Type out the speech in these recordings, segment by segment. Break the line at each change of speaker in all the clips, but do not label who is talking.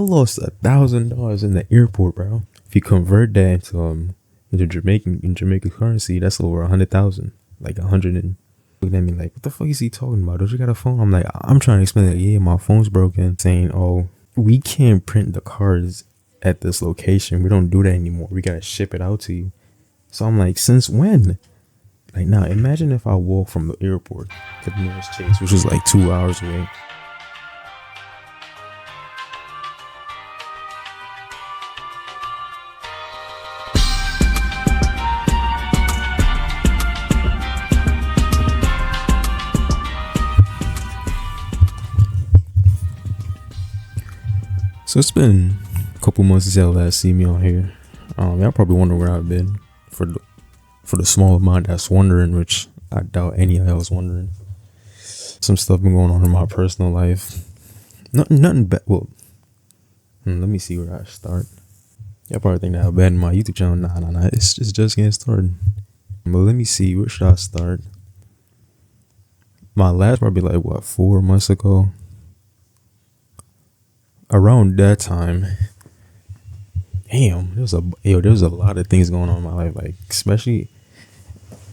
I lost $1,000 in the airport, bro. If you convert that into Jamaican currency, that's over 100,000. Like 100 and looking at me like, what the fuck is he talking about? Don't you got a phone? I'm like, I'm trying to explain that, yeah, my phone's broken. Saying, oh, we can't print the cards at this location. We don't do that anymore. We gotta ship it out to you. So I'm like, since when? Like, now imagine if I walk from the airport to the nearest Chase, which is like 2 hours away. So it's been a couple months since y'all last see me on here. Y'all probably wonder where I've been for the small amount that's wondering, which I doubt any of y'all was wondering. Some stuff been going on in my personal life. Nothing bad. Well, let me see where I start. Y'all probably think that I'm bad in my YouTube channel. Nah. It's just getting started. But let me see, where should I start? My last probably like what, 4 months ago. Around that time, damn, there was a lot of things going on in my life. Like, especially,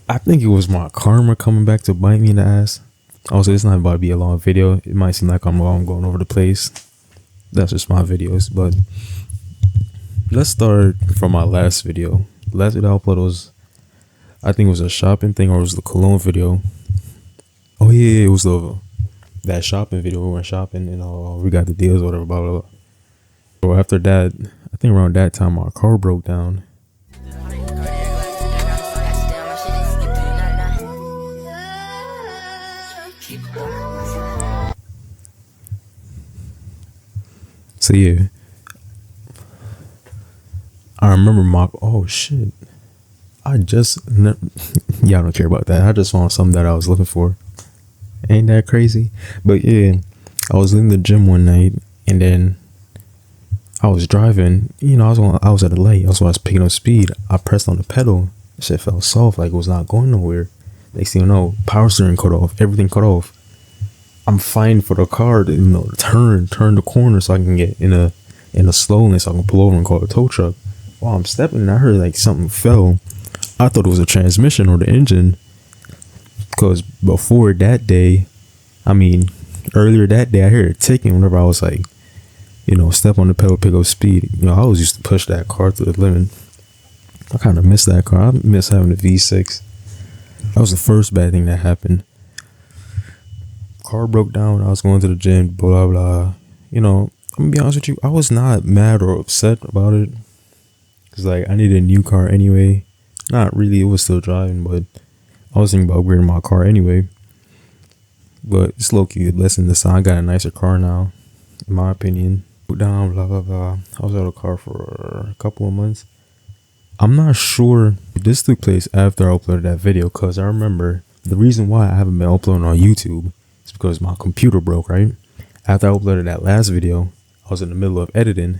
I think it was my karma coming back to bite me in the ass. Also, it's not about to be a long video. It might seem like I'm going over the place. That's just my videos. But let's start from my last video. The last video I uploaded was, I think it was a shopping thing, or it was the cologne video. Oh yeah, it was that shopping video. We went shopping and we got the deals, whatever, blah, blah, blah. So after that, I think around that time, my car broke down. So yeah, I remember oh shit, y'all don't care about that. I just found something that I was looking for. Ain't that crazy? But yeah, I was in the gym one night and then I was driving. I was at a light. I was picking up speed. I pressed on the pedal. Shit felt soft, like it was not going nowhere. Next thing you know, power steering cut off. Everything cut off. I'm fighting for the car to turn the corner so I can get in a slow lane so I can pull over and call a tow truck. While I'm stepping, I heard like something fell. I thought it was a transmission or the engine. Because before that day, earlier that day, I heard it ticking whenever I was like, step on the pedal, pick up speed. I always used to push that car to the limit. I kind of miss that car. I miss having the V6. That was the first bad thing that happened. Car broke down when I was going to the gym, blah, blah. I'm gonna be honest with you, I was not mad or upset about it. Because, like, I needed a new car anyway. Not really, it was still driving, but I was thinking about upgrading my car anyway. But it's low-key a blessing this time. I got a nicer car now, in my opinion. Put down, blah, blah, blah. I was out of the car for a couple of months. I'm not sure if this took place after I uploaded that video, because I remember the reason why I haven't been uploading on YouTube is because my computer broke, right? After I uploaded that last video, I was in the middle of editing,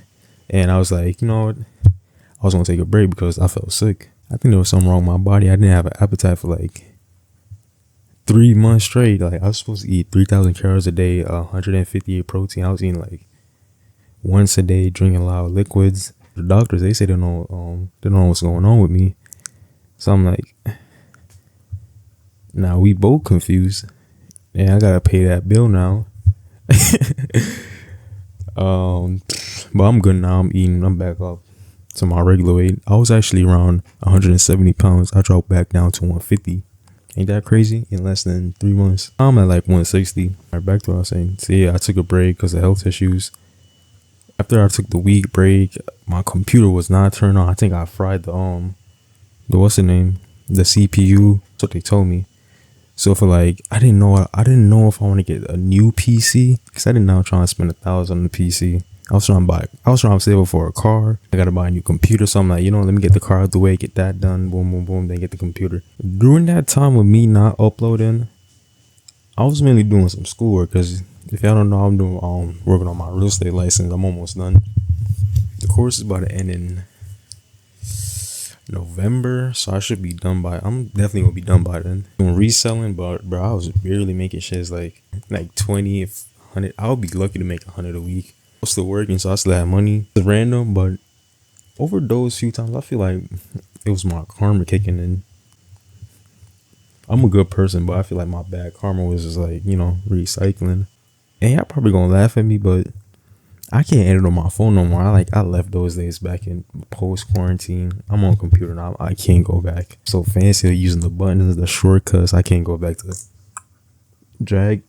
and I was like, you know what? I was going to take a break because I felt sick. I think there was something wrong with my body. I didn't have an appetite for like 3 months straight. Like, I was supposed to eat 3,000 calories a day, 158 protein. I was eating like once a day, drinking a lot of liquids. The doctors, they say they don't know what's going on with me. So I'm like, now we both confused, and I gotta pay that bill now. But I'm good now. I'm eating. I'm back up to my regular weight. I was actually around 170 pounds. I dropped back down to 150. Ain't that crazy? In less than 3 months. I'm at like 160. Right, back to what I was saying. So yeah, I took a break because of health issues. After I took the week break, my computer was not turned on. I think I fried the what's the name? The CPU. That's what they told me. So for like, I didn't know if I want to get a new PC, because I didn't know trying to spend $1,000 on the PC. I was trying to save up for a car. I gotta buy a new computer. So I'm like, let me get the car out the way, get that done, boom, boom, boom, then get the computer. During that time with me not uploading, I was mainly doing some schoolwork, because if y'all don't know, I'm doing working on my real estate license. I'm almost done. The course is about to end in November, so I should be done I'm definitely gonna be done by then. Doing reselling, but bro, I was barely making shit like 20, if 100. I would be lucky to make 100 a week. was still working, so I still had money. It's random, but over those few times, I feel like it was my karma kicking in. I'm a good person, but I feel like my bad karma was just like, recycling. And y'all probably gonna laugh at me, but I can't edit on my phone no more. I left those days back in post quarantine. I'm on computer now. I can't go back. So fancy using the buttons, the shortcuts. I can't go back to drag.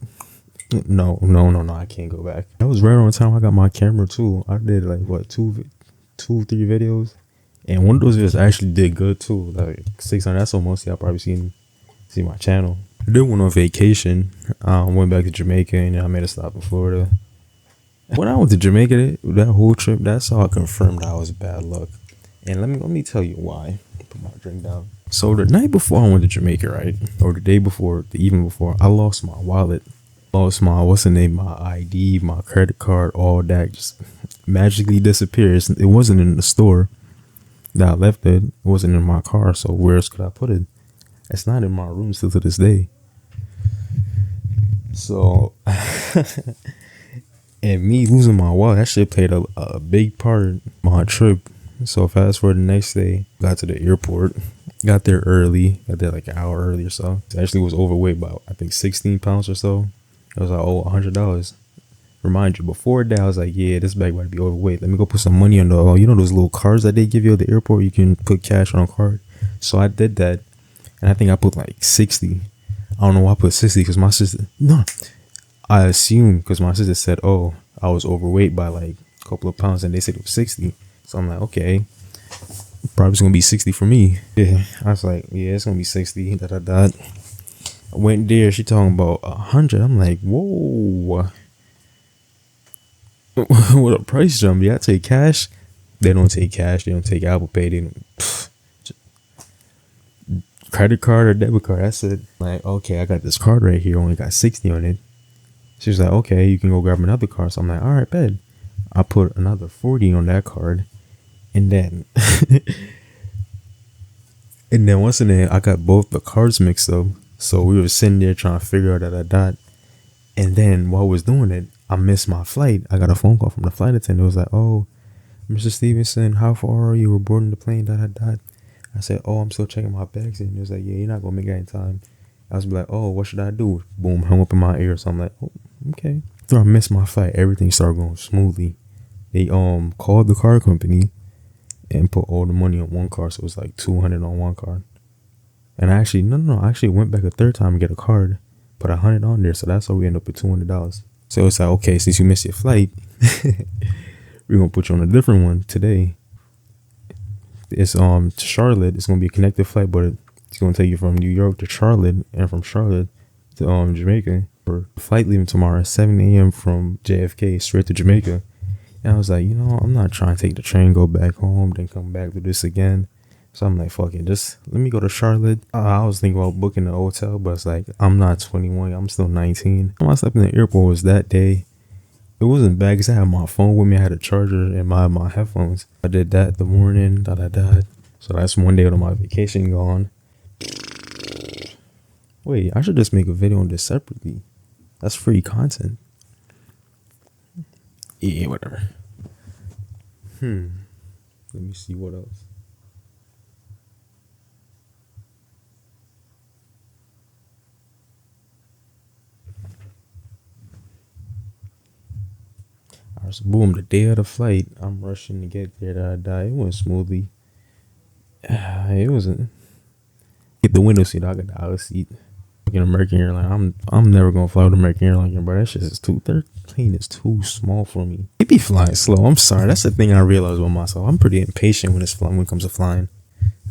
No. I can't go back. That was right on time. I got my camera too. I did like what 3 videos, and one of those videos actually did good too. Like 600. That's what most of y'all probably see my channel. I did one on vacation. Went back to Jamaica, and I made a stop in Florida. When I went to Jamaica, that whole trip, that's how I confirmed I was bad luck. And let me tell you why. Put my drink down. So the night before I went to Jamaica, right, or the day before, the evening before, I lost my wallet. Lost my my ID, my credit card, all that just magically disappears. It wasn't in the store that I left it. It wasn't in my car. So where else could I put it? It's not in my room still to this day. So, and me losing my wallet, that shit played a big part in my trip. So fast forward the next day, got to the airport, got there early, got there like an hour early or so. It actually was overweight by, I think, 16 pounds or so. I was like, oh, $100. Remind you, before that, I was like, yeah, this bag might be overweight. Let me go put some money on those little cards that they give you at the airport? You can put cash on a card. So I did that. And I think I put like 60. I don't know why I put 60 because my sister, I assumed because my sister said, oh, I was overweight by like a couple of pounds and they said it was 60. So I'm like, okay, probably it's going to be 60 for me. Yeah, I was like, yeah, it's going to be 60. I went there. She talking about 100. I'm like, whoa. What a price jump. Yeah, I take cash. They don't take cash. They don't take Apple Pay. They don't. Credit card or debit card. I said, like, okay, I got this card right here, only got 60 on it. She was like, okay, you can go grab another card. So I'm like, all right, bet. I put another 40 on that card, and then once in there, I got both the cards mixed up. So we were sitting there trying to figure out that, and then while I was doing it, I missed my flight. I got a phone call from the flight attendant. It was like, oh, Mr. Stevenson, how far are you? We're boarding the plane. I said, oh, I'm still checking my bags. And he was like, yeah, you're not going to make it in time. I was like, oh, what should I do? Boom, hung up in my ear. So I'm like, oh, okay. After I missed my flight, everything started going smoothly. They called the car company and put all the money on one card. So it was like 200 on one card. And I actually, I actually went back a third time to get a card, put 100 on there. So that's how we ended up with $200. So it's like, okay, since you missed your flight, we're going to put you on a different one today. It's to Charlotte. It's gonna be a connected flight, but it's gonna take you from New York to Charlotte and from Charlotte to Jamaica. For flight leaving tomorrow at 7 a.m. from JFK straight to Jamaica. And I was like, I'm not trying to take the train, go back home, then come back to this again. So I'm like, fuck it, just let me go to Charlotte. I was thinking about booking a hotel, but it's like, I'm not 21, I'm still 19. When I slept in the airport was that day. It wasn't bad because I had my phone with me. I had a charger and my headphones. I did that the morning. So that's one day of my vacation gone. Wait, I should just make a video on this separately. That's free content. Yeah, whatever. Let me see what else. So boom, the day of the flight, I'm rushing to get there. It went smoothly. It wasn't. Get the window seat. I got the aisle seat. Fucking American airline. I'm never gonna fly with American airline again, bro. That shit is their plane is too small for me. They be flying slow. I'm sorry. That's the thing I realized with myself. I'm pretty impatient when it comes to flying.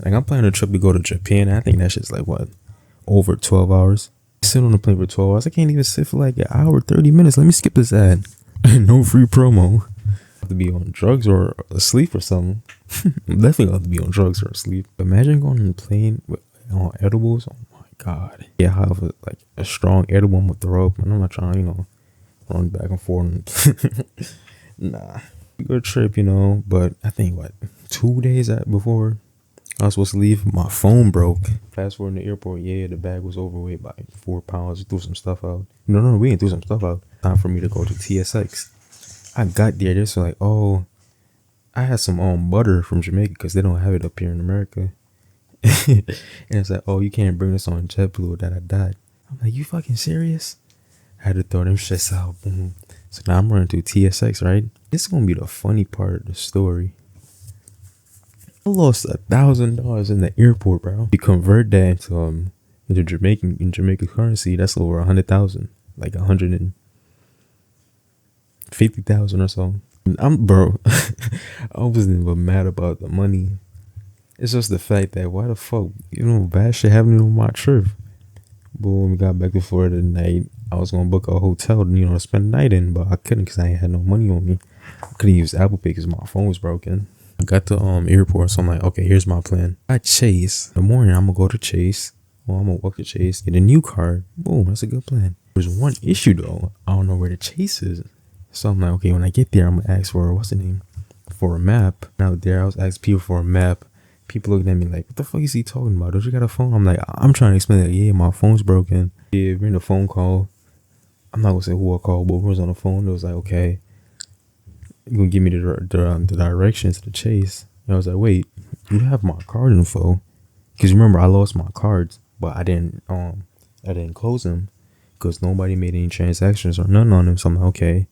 Like I'm planning a trip to go to Japan. I think that shit's like what, over 12 hours. Sit on the plane for 12 hours. I can't even sit for like an hour, 30 minutes. Let me skip this ad. No free promo. Have to be on drugs or asleep or something. I'm definitely have to be on drugs or asleep. Imagine going on a plane with edibles. Oh my god. Yeah, I have a strong edible with the rope, and I'm not trying to, run back and forth. Nah, good trip, But I think 2 days before I was supposed to leave, my phone broke. Fast forward in the airport, the bag was overweight by 4 pounds. We threw some stuff out. No, we didn't throw some stuff out. Time for me to go to TSX. I got there, they're like, oh, I had some butter from Jamaica because they don't have it up here in America. And it's like, oh, you can't bring this on JetBlue. That I died. I'm like, you fucking serious? I had to throw them shits out. Boom. So now I'm running through TSX, right? This is gonna be the funny part of the story. I lost $1,000 in the airport, bro. You convert that into Jamaican currency, that's over 100,000, like 150,000 or so. Bro, I wasn't even mad about the money. It's just the fact that why the fuck, bad shit happening on my trip. Boom, we got back to Florida tonight. I was gonna book a hotel, to spend the night in, but I couldn't because I ain't had no money on me. I couldn't use Apple Pay because my phone was broken. I got to airport, so I'm like, okay, here's my plan. I Chase. In the morning, I'm gonna go to Chase. Well, I'm gonna walk to Chase, get a new card. Boom, that's a good plan. There's one issue though. I don't know where the Chase is. So I'm like, okay, when I get there, I'm gonna ask for for a map. And out there, I was asking people for a map. People looking at me like, what the fuck is he talking about? Don't you got a phone? I'm like, I'm trying to explain that, yeah, my phone's broken. Yeah, we're in a phone call. I'm not gonna say who I called, but we was on the phone. It was like, okay, you're gonna give me the directions to the Chase. And I was like, wait, you have my card info? Because remember, I lost my cards, but I didn't close them because nobody made any transactions or none on them. So I'm like, okay,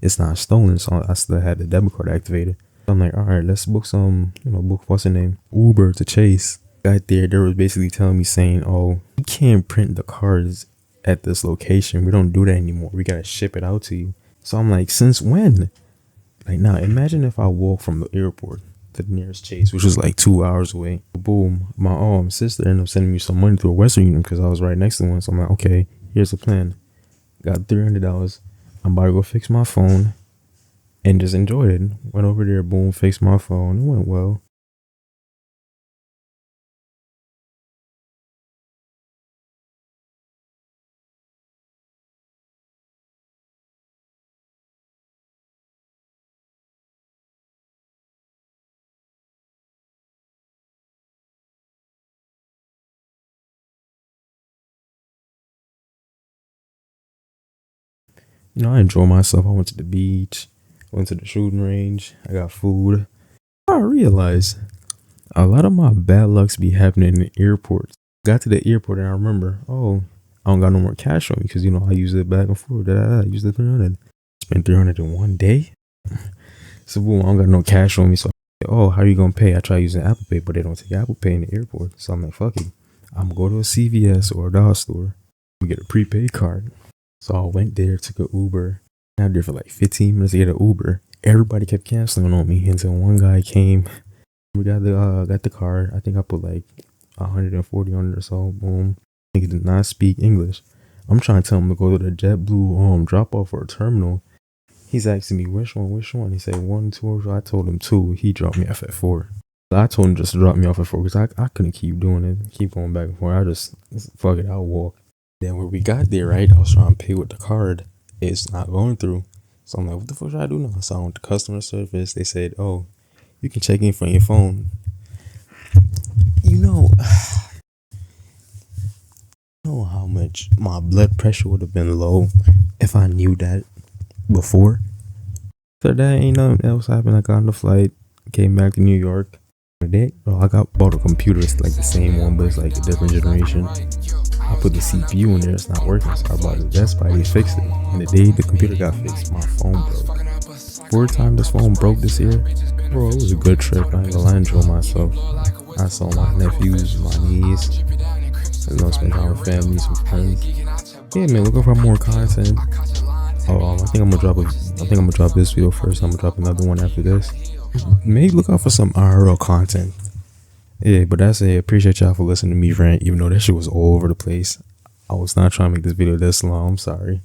it's not stolen. So I still had the debit card activated. I'm like, all right, let's book book what's the name? Uber to Chase. Got there, they were basically telling me saying, oh, you can't print the cards at this location. We don't do that anymore. We gotta ship it out to you. So I'm like, since when? Like, now imagine if I walk from the airport to the nearest Chase, which was like 2 hours away. Boom, my sister ended up sending me some money through a Western Union because I was right next to one. So I'm like, okay, here's the plan. Got $300. I'm about to go fix my phone. And just enjoyed it. Went over there, boom, fixed my phone. It went well. I enjoyed myself. I went to the beach, went to the shooting range. I got food. I realized a lot of my bad lucks be happening in the airports. Got to the airport and I remember, oh, I don't got no more cash on me because I use it back and forth. I use the 300. Spent 300 in one day. So boom, I don't got no cash on me. So oh, how are you gonna pay? I try using Apple Pay, but they don't take Apple Pay in the airport. So I'm like, fuck it. I'm gonna go to a CVS or a dollar store and get a prepaid card. So I went there, took an Uber. I was there for like 15 minutes to get an Uber. Everybody kept canceling on me until one guy came. We got the card. I think I put like 140 on it or so. Boom. He did not speak English. I'm trying to tell him to go to the JetBlue drop off or terminal. He's asking me which one. He said 1, 2. I told him 2. He dropped me off at 4. I told him just to drop me off at 4 because I couldn't keep doing it, keep going back and forth. I just fuck it. I'll walk. Then when we got there, right, I was trying to pay with the card. It's not going through. So I'm like, what the fuck should I do now? So I went to customer service. They said, oh, you can check in from your phone. You know how much my blood pressure would have been low if I knew that before. So that ain't nothing else happened. I got on the flight, came back to New York. I bought a computer. It's like the same one, but it's like a different generation. I put the CPU in there, it's not working. So I bought the Best Buy, they fixed it. And the day the computer got fixed, my phone broke. 4 times this phone broke this year. Bro, it was a good trip. I ain't gonna lie, I enjoyed myself. I saw my nephews, my niece. Spend time with family, some friends. Yeah, man, looking for more content. I think I'm gonna drop this video first. I'm gonna drop another one after this. Maybe look out for some IRL content. Yeah, but that's it. Appreciate y'all for listening to me rant, even though that shit was all over the place. I was not trying to make this video this long. I'm sorry.